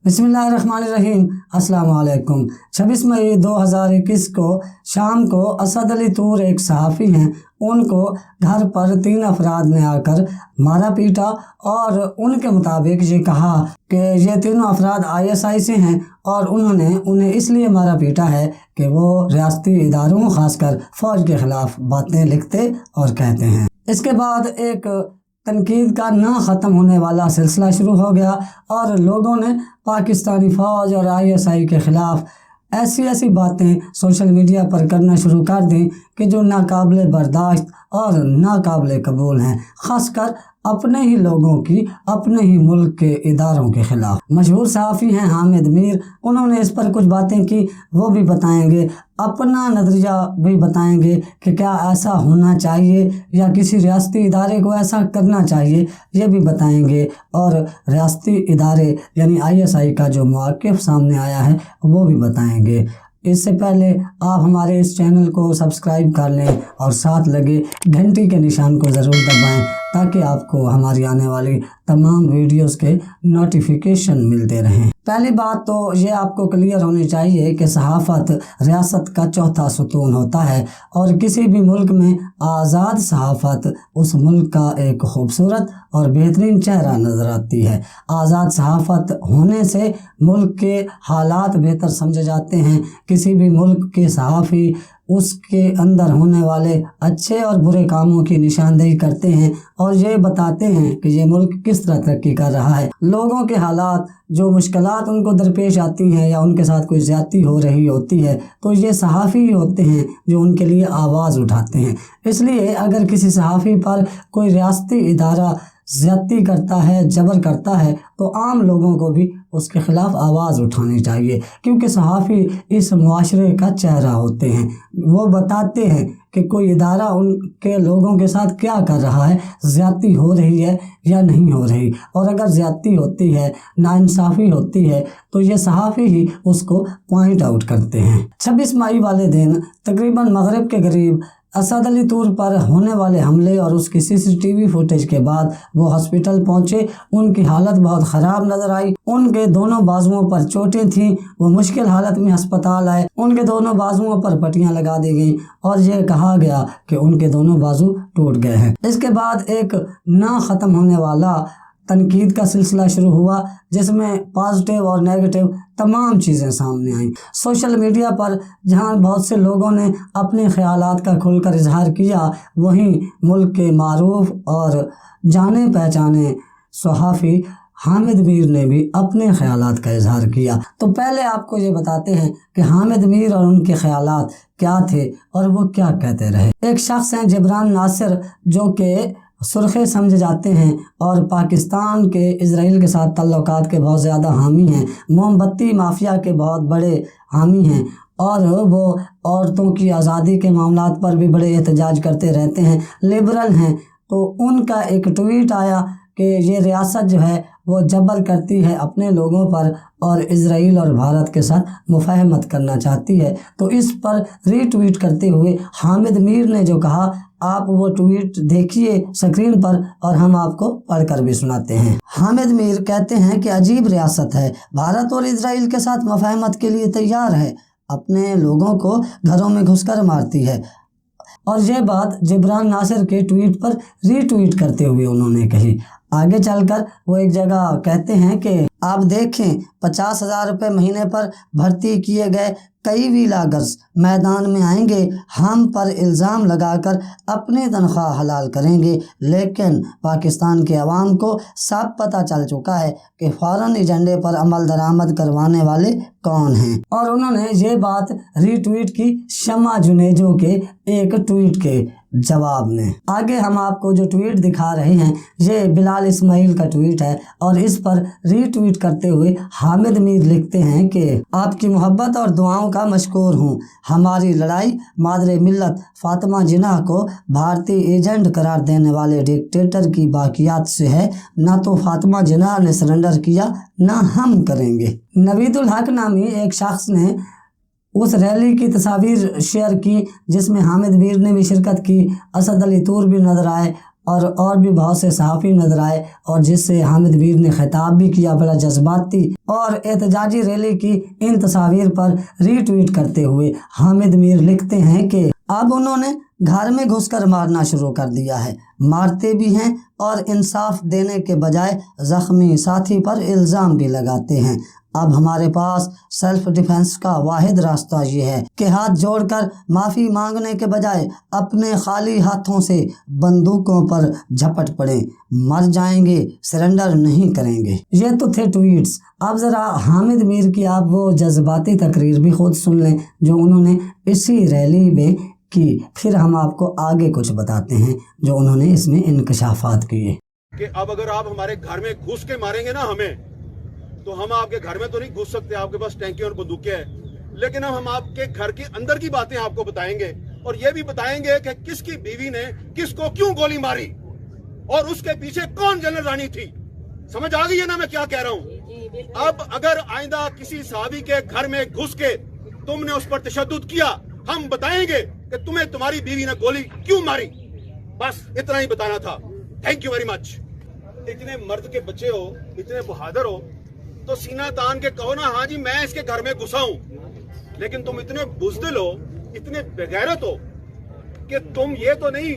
बिस्मिल्लाहिर्रहमानिर्रहीम। अस्सलाम वालेकुम। 26 मई 2021 को शाम को असद अली तूर एक सहाफ़ी हैं, उनको घर पर 3 अफराद ने आकर मारा पीटा और उनके मुताबिक ये कहा कि ये तीनों अफराद ISI से हैं और उन्होंने उन्हें इसलिए मारा पीटा है कि वो रियासती इदारों ख़ासकर फ़ौज के ख़िलाफ़ बातें लिखते और कहते हैं। इसके बाद एक तनकीद का ना ख़त्म होने वाला सिलसिला शुरू हो गया और लोगों ने पाकिस्तानी फ़ौज और ISI के ख़िलाफ़ ऐसी बातें सोशल मीडिया पर करना शुरू कर दी कि जो नाकाबिले बर्दाश्त और नाकाबिले कबूल हैं, ख़ासकर अपने ही लोगों की, अपने ही मुल्क के इदारों के ख़िलाफ़। मशहूर सहाफ़ी हैं हामिद मीर, उन्होंने इस पर कुछ बातें की, वो भी बताएंगे, अपना नज़रिया भी बताएंगे कि क्या ऐसा होना चाहिए या किसी रियासती इदारे को ऐसा करना चाहिए, ये भी बताएंगे। और रियासती इदारे यानी ISI का जो मौक़िफ़ सामने आया है वो भी बताएंगे। इससे पहले आप हमारे इस चैनल को सब्सक्राइब कर लें और साथ लगे घंटी के निशान को ज़रूर दबाएं ताकि आपको हमारी आने वाली तमाम वीडियोस के नोटिफिकेशन मिलते रहें। पहली बात तो ये आपको क्लियर होनी चाहिए कि सहाफ़त रियासत का चौथा सुतून होता है और किसी भी मुल्क में आज़ाद सहाफ़त उस मुल्क का एक खूबसूरत और बेहतरीन चेहरा नज़र आती है। आज़ाद सहाफ़त होने से मुल्क के हालात बेहतर समझे जाते हैं। किसी भी मुल्क के सहाफ़ी उसके अंदर होने वाले अच्छे और बुरे कामों की निशानदेही करते हैं और ये बताते हैं कि ये मुल्क किस तरह तरक्की कर रहा है। लोगों के हालात, जो मुश्किलात उनको दरपेश आती हैं या उनके साथ कोई ज़्यादती हो रही होती है तो ये सहाफ़ी होते हैं जो उनके लिए आवाज़ उठाते हैं। इसलिए अगर किसी सहाफ़ी पर कोई रियासती इदारा ज़्यादती करता है, जबर करता है, तो आम लोगों को भी उसके ख़िलाफ़ आवाज़ उठानी चाहिए, क्योंकि सहाफ़ी इस मुआशरे का चेहरा होते हैं। वो बताते हैं कि कोई इदारा उनके लोगों के साथ क्या कर रहा है, ज़्यादती हो रही है या नहीं हो रही, और अगर ज़्यादती होती है, नाइंसाफ़ी होती है, तो ये सहाफ़ी ही उसको पॉइंट आउट करते हैं। 26 मई वाले दिन तकरीबन मगरिब के करीब असद अली तूर पर होने वाले हमले और उसकी CCTV फुटेज के बाद वो हॉस्पिटल पहुंचे। उनकी हालत बहुत ख़राब नज़र आई, उनके दोनों बाजुओं पर चोटें थीं, वो मुश्किल हालत में अस्पताल आए। उनके दोनों बाजुओं पर पट्टियां लगा दी गईं और ये कहा गया कि उनके दोनों बाजू टूट गए हैं। इसके बाद एक ना ख़त्म होने वाला तनकीद का सिलसिला शुरू हुआ जिसमें पॉजिटिव और नेगेटिव तमाम चीज़ें सामने आईं। सोशल मीडिया पर जहां बहुत से लोगों ने अपने ख़यालात का खुलकर इजहार किया, वहीं मुल्क के मारूफ और जाने पहचाने सहाफ़ी हामिद मीर ने भी अपने ख़यालात का इजहार किया। तो पहले आपको ये बताते हैं कि हामिद मीर और उनके ख़यालात क्या थे और वो क्या कहते रहे। एक शख्स हैं जिब्रान नासिर, जो कि सुर्खे समझे जाते हैं और पाकिस्तान के इजराइल के साथ ताल्लुकात के बहुत ज़्यादा हामी हैं, मोमबत्ती माफिया के बहुत बड़े हामी हैं और वो औरतों की आज़ादी के मामलात पर भी बड़े एहतजाज करते रहते हैं, लिबरल हैं। तो उनका एक ट्वीट आया कि ये रियासत जो है वो जबर करती है अपने लोगों पर और इजराइल और भारत के साथ मुफाहमत करना चाहती है। तो इस पर रीट्वीट करते हुए हामिद मीर ने जो कहा, आप वो ट्वीट देखिए स्क्रीन पर और हम आपको पढ़कर भी सुनाते हैं। हामिद मीर कहते हैं कि अजीब रियासत है, भारत और इजराइल के साथ मुफाहमत के लिए तैयार है, अपने लोगों को घरों में घुसकर मारती है। और ये बात जिब्रान नासिर के ट्वीट पर रीट्वीट करते हुए उन्होंने कही। आगे चलकर वो एक जगह कहते हैं कि आप देखें 50,000 रुपये महीने पर भर्ती किए गए कई व्लॉगर्स मैदान में आएंगे, हम पर इल्ज़ाम लगाकर अपनी तनख्वाह हलाल करेंगे, लेकिन पाकिस्तान के अवाम को सब पता चल चुका है कि फ़ौरन एजेंडे पर अमल दरामद करवाने वाले कौन हैं। और उन्होंने ये बात रीट्वीट की शमा जुनेजो के एक ट्वीट के जवाब में। आगे हम आपको जो ट्वीट दिखा रहे हैं ये बिलाल इस्माइल का ट्वीट है और इस पर रीट्वीट करते हुए हामिद मीर लिखते हैं कि आपकी मोहब्बत और दुआओं का मशकूर हूँ। हमारी लड़ाई मादरे मिल्लत फातिमा जिन्ना को भारतीय एजेंट करार देने वाले डिक्टेटर की बाकियात से है, ना तो फातिमा जिन्ना ने सरेंडर किया ना हम करेंगे। नवीदुल हक नामी एक शख्स ने उस रैली की तस्वीर शेयर की जिसमें हामिद मीर ने भी शिरकत की, असद अली तूर भी नज़र आए اور بھی بہت سے صحافی نظر آئے اور جس سے حامد میر نے خطاب بھی کیا بڑا جذباتی اور احتجاجی ریلی کی ان تصاویر پر ری ٹویٹ کرتے ہوئے حامد میر لکھتے ہیں کہ اب انہوں نے گھر میں گھس کر مارنا شروع کر دیا ہے، مارتے بھی ہیں اور انصاف دینے کے بجائے زخمی ساتھی پر الزام بھی لگاتے ہیں۔ اب ہمارے پاس سیلف ڈیفنس کا واحد راستہ یہ ہے کہ ہاتھ جوڑ کر معافی مانگنے کے بجائے اپنے خالی ہاتھوں سے بندوقوں پر جھپٹ پڑیں، مر جائیں گے، سرنڈر نہیں کریں گے۔ یہ تو تھے ٹویٹس۔ اب ذرا حامد میر کی آپ وہ جذباتی تقریر بھی خود سن لیں جو انہوں نے اسی ریلی میں کی، پھر ہم آپ کو آگے کچھ بتاتے ہیں جو انہوں نے اس میں انکشافات کیے۔ کہ اب اگر آپ ہمارے گھر میں گھس کے ماریں گے نا ہمیں، تو ہم آپ کے گھر میں تو نہیں گھس سکتے، آپ کے پاس ٹینکیں اور بندوقیں ہیں، لیکن ہم آپ کے گھر کے اندر کی باتیں آپ کو بتائیں گے اور یہ بھی بتائیں گے کہ کس کی بیوی نے کس کو کیوں گولی ماری اور اس کے پیچھے کون جنرل رانی تھی۔ سمجھ آ گئی ہے نا میں کیا کہہ رہا ہوں؟ اب اگر آئندہ کسی صحابی کے گھر میں گھس کے تم نے اس پر تشدد کیا، ہم بتائیں گے کہ تمہیں تمہاری بیوی نے گولی کیوں ماری۔ بس اتنا ہی بتانا تھا۔ Thank you very much. اتنے مرد کے بچے ہو، اتنے بہادر ہو، تو سینہ تان کے کہو نا ہاں جی میں اس کے گھر میں گھسا ہوں، لیکن تم اتنے بزدل ہو، اتنے بغیرت ہو کہ تم یہ تو نہیں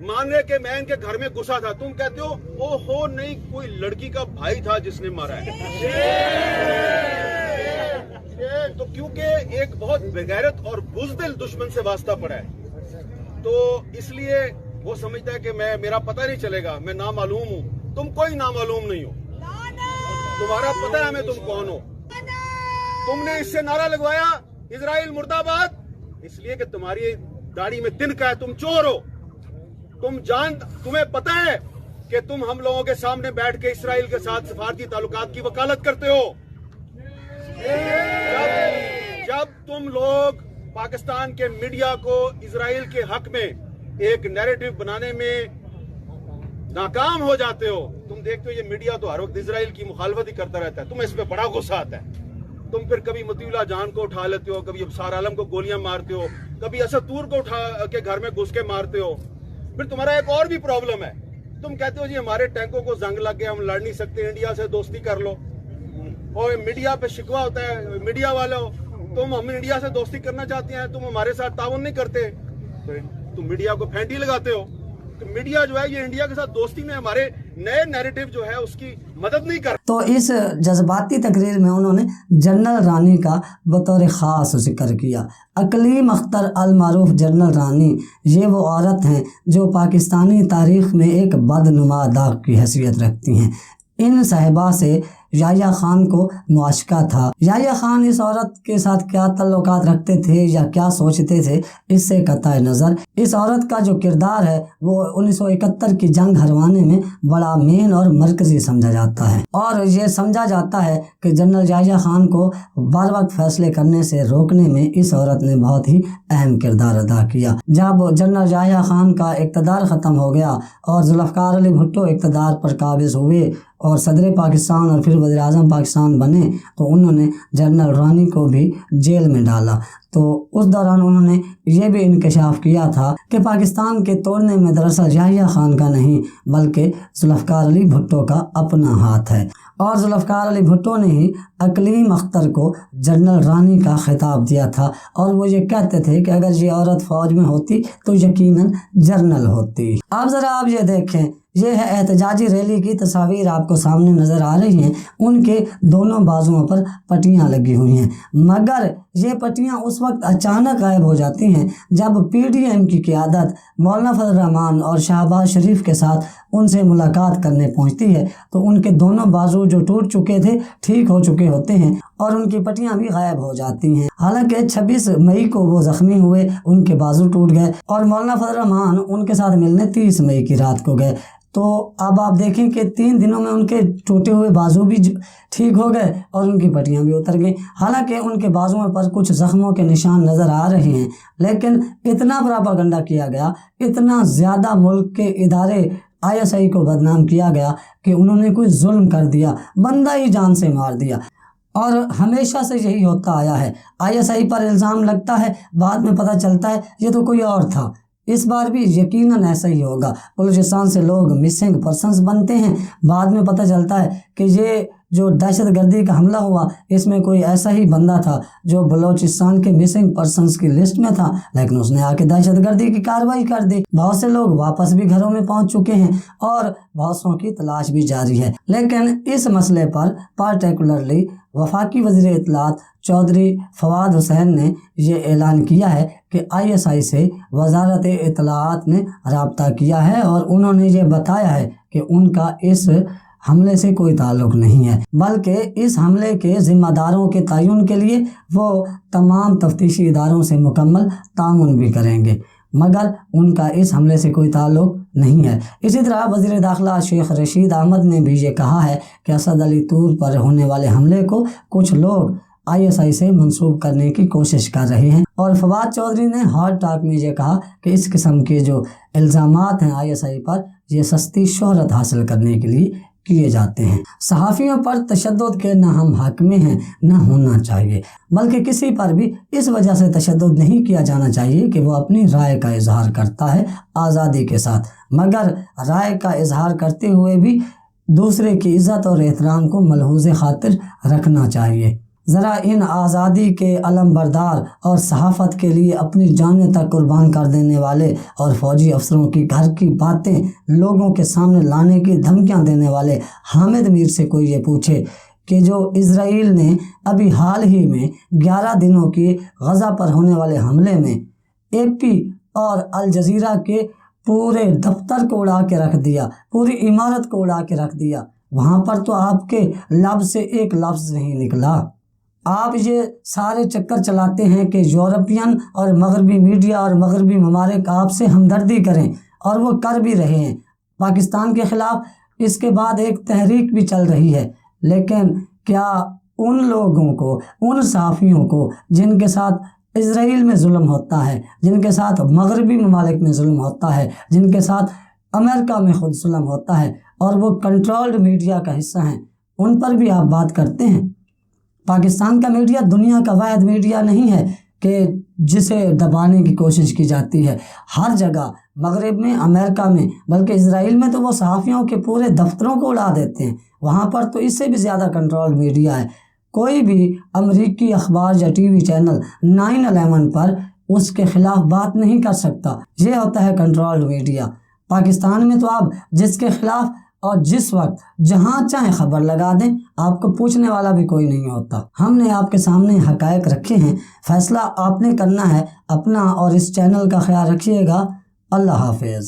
مان رہے کہ میں ان کے گھر میں گھسا تھا، تم کہتے ہو او ہو نہیں کوئی لڑکی کا بھائی تھا جس نے مارا ہے۔ تو کیونکہ ایک بہت بغیرت اور بزدل دشمن سے واسطہ پڑا ہے، تو اس لیے وہ سمجھتا ہے کہ میرا پتہ نہیں چلے گا، میں نامعلوم ہوں۔ تم کوئی نامعلوم نہیں ہو، تمہارا پتہ ہے ہمیں تم کون ہو۔ تم نے اس سے نعرہ لگوایا اسرائیل مرد آباد اس لیے کہ تمہاری داڑھی میں تنکا ہے، تم چور ہو۔ تمہیں پتہ ہے کہ تم ہم لوگوں کے سامنے بیٹھ کے اسرائیل کے ساتھ سفارتی تعلقات کی وکالت کرتے ہو۔ جب تم لوگ پاکستان کے میڈیا کو اسرائیل کے حق میں ایک نیریٹو بنانے میں ناکام ہو جاتے ہو، تم دیکھتے ہو یہ میڈیا تو ہر وقت اسرائیل کی مخالفت ہی کرتا رہتا ہے، تمہیں اس پہ بڑا غصہ آتا ہے۔ تم پھر کبھی مطیع اللہ جان کو اٹھا لیتے ہو، کبھی ابصار عالم کو گولیاں مارتے ہو، کبھی اسد طور کو اٹھا کے گھر میں گھس کے مارتے ہو۔ پھر تمہارا ایک اور بھی پرابلم ہے، تم کہتے ہو جی ہمارے ٹینکوں کو زنگ لگ گیا، ہم لڑ نہیں سکتے، انڈیا سے دوستی کر لو۔ اور میڈیا پہ شکوہ ہوتا ہے میڈیا والوں، تم ہم انڈیا سے دوستی کرنا چاہتے ہیں، تم ہمارے ساتھ تعاون نہیں کرتے، تم میڈیا کو پھینٹی لگاتے ہو۔ تو میڈیا جو ہے یہ انڈیا کے ساتھ دوستی میں ہمارے نئے نیریٹو جو ہے اس کی مدد نہیں کرتا۔ تو اس جذباتی تقریر میں انہوں نے جنرل رانی کا بطور خاص ذکر کیا۔ اقلیم اختر المعروف جنرل رانی یہ وہ عورت ہیں جو پاکستانی تاریخ میں ایک بدنما داغ کی حیثیت رکھتی ہیں۔ ان صاحبہ سے یحییٰ خان کو معاشقہ تھا۔ یحییٰ خان اس عورت کے ساتھ کیا تعلقات رکھتے تھے یا کیا سوچتے تھے اس سے قطع نظر اس عورت کا جو کردار ہے وہ 1971 کی جنگ ہروانے میں بڑا مین اور مرکزی سمجھا جاتا ہے، اور یہ سمجھا جاتا ہے کہ جنرل یحییٰ خان کو بر وقت فیصلے کرنے سے روکنے میں اس عورت نے بہت ہی اہم کردار ادا کیا۔ جب جنرل یحییٰ خان کا اقتدار ختم ہو گیا اور ذوالفقار علی بھٹو اقتدار پر قابض ہوئے اور صدر پاکستان اور پھر وزیر اعظم پاکستان بنے، تو انہوں نے جنرل رانی کو بھی جیل میں ڈالا۔ تو اس دوران انہوں نے یہ بھی انکشاف کیا تھا کہ پاکستان کے توڑنے میں دراصل یحییٰ خان کا نہیں بلکہ ذوالفقار علی بھٹو کا اپنا ہاتھ ہے، اور ذوالفقار علی بھٹو نے ہی اقلیم اختر کو جنرل رانی کا خطاب دیا تھا، اور وہ یہ کہتے تھے کہ اگر یہ عورت فوج میں ہوتی تو یقیناً جنرل ہوتی۔ اب ذرا آپ یہ دیکھیں، یہ ہے احتجاجی ریلی کی تصاویر آپ کو سامنے نظر آ رہی ہیں، ان کے دونوں بازوؤں پر پٹیاں لگی ہوئی ہیں، مگر یہ پٹیاں اس وقت اچانک غائب ہو جاتی ہیں جب پی ڈی ایم کی قیادت مولانا فضل الرحمان اور شہباز شریف کے ساتھ ان سے ملاقات کرنے پہنچتی ہے، تو ان کے دونوں بازو جو ٹوٹ چکے تھے ٹھیک ہو چکے ہوتے ہیں اور ان کی پٹیاں بھی غائب ہو جاتی ہیں۔ حالانکہ 26 مئی کو وہ زخمی ہوئے، ان کے بازو ٹوٹ گئے، اور مولانا فضل الرحمان ان کے ساتھ ملنے 30 مئی کی رات کو گئے۔ تو اب آپ دیکھیں کہ 3 دنوں میں ان کے ٹوٹے ہوئے بازو بھی ٹھیک ہو گئے اور ان کی پٹیاں بھی اتر گئیں۔ حالانکہ ان کے بازوؤں پر کچھ زخموں کے نشان نظر آ رہے ہیں، لیکن اتنا پراپاگنڈا کیا گیا، اتنا زیادہ ملک کے ادارے ISI کو بدنام کیا گیا کہ انہوں نے کوئی ظلم کر دیا، بندہ ہی جان سے مار دیا، اور ہمیشہ سے یہی ہوتا آیا ہے۔ ISI پر الزام لگتا ہے، بعد میں پتہ چلتا ہے یہ تو کوئی اور تھا، इस बार भी यकीनन ऐसा ही होगा। बलूचिस्तान से लोग मिसिंग पर्सन्स बनते हैं, बाद में पता चलता है कि ये जो दहशत गर्दी का हमला हुआ इसमें कोई ऐसा ही बंदा था जो बलूचिस्तान के मिसिंग पर्सन्स की लिस्ट में था, लेकिन उसने आके दहशत गर्दी की कार्रवाई कर दी। बहुत से लोग वापस भी घरों में पहुंच चुके हैं और बहुत सौ की तलाश भी जारी है। लेकिन इस मसले पर पार्टिकुलरली वफाकी वज़ीर इत्तलात चौधरी फवाद हुसैन ने ये ऐलान किया है कि ISI से वजारत इत्तलात ने राब्ता किया है और उन्होंने ये बताया है कि उनका इस हमले से कोई ताल्लुक़ नहीं है, बल्कि इस हमले के ज़िम्मेदारों के तयन के लिए वो तमाम तफ्तीशी इदारों से मुकम्मल ताउन भी करेंगे, मगर उनका इस हमले से कोई ताल्लुक़ नहीं है। इसी तरह वज़ीर दाखिला शेख रशीद अहमद ने भी ये कहा है कि असद अली तूर पर होने वाले हमले को कुछ लोग ISI से मंसूब करने की कोशिश कर रहे हैं। और फवाद चौधरी ने हॉट टॉक में ये कहा कि इस किस्म के जो इल्ज़ामात हैं ISI पर, ये सस्ती शोहरत हासिल करने के लिए किए जाते हैं। सहाफ़ियों पर तशद्दुद के न हम हक में हैं न होना चाहिए, बल्कि किसी पर भी इस वजह से तशद्दुद नहीं किया जाना चाहिए कि वो अपनी राय का इजहार करता है आज़ादी के साथ, मगर राय का इजहार करते हुए भी दूसरे की इज़्ज़त और एहतराम को मलहूज़ खातिर रखना चाहिए। ज़रा इन आज़ादी के अलम बरदार और सहाफ़त के लिए अपनी जानें तक कुर्बान कर देने वाले और फ़ौजी अफसरों की घर की बातें लोगों के सामने लाने की धमकियां देने वाले हामिद मीर से कोई ये पूछे कि जो इज़राइल ने अभी हाल ही में 11 दिनों की गज़ा पर होने वाले हमले में AP और अल जज़ीरा के पूरे दफ्तर को उड़ा के रख दिया, पूरी इमारत को उड़ा के रख दिया, वहाँ पर तो आपके लब से एक लफ्ज़ नहीं निकला। आप ये सारे चक्कर चलाते हैं कि यूरोपियन और मगरबी मीडिया और मगरबी ममालिक आपसे हमदर्दी करें, और वो कर भी रहे हैं। पाकिस्तान के ख़िलाफ़ इसके बाद एक तहरीक भी चल रही है, लेकिन क्या उन लोगों को, उन सहाफ़ियों को जिनके साथ इज़राइल में जुल्म होता है, जिनके साथ मगरबी ममालिक में जुल्म होता है, जिनके साथ अमेरिका में खुद जुल्म होता है और वो कंट्रोल्ड मीडिया का हिस्सा हैं, उन पर भी आप बात करते हैं? पाकिस्तान का मीडिया दुनिया का वाहिद मीडिया नहीं है कि जिसे दबाने की कोशिश की जाती है। हर जगह मगरब में, अमेरिका में, बल्कि इज़राइल में तो वो सहाफ़ियों के पूरे दफ्तरों को उड़ा देते हैं। वहाँ पर तो इससे भी ज़्यादा कंट्रोल मीडिया है। कोई भी अमरीकी अखबार या TV चैनल 9/11 पर उसके ख़िलाफ़ बात नहीं कर सकता। ये होता है कंट्रोल्ड मीडिया। पाकिस्तान में तो आप जिसके ख़िलाफ़ और जिस वक्त जहाँ चाहे खबर लगा दें, आपको पूछने वाला भी कोई नहीं होता। हमने आपके सामने हक़ाइक़ रखे हैं, फ़ैसला आपने करना है अपना, और इस चैनल का ख्याल रखिएगा। अल्लाह हाफ़िज़।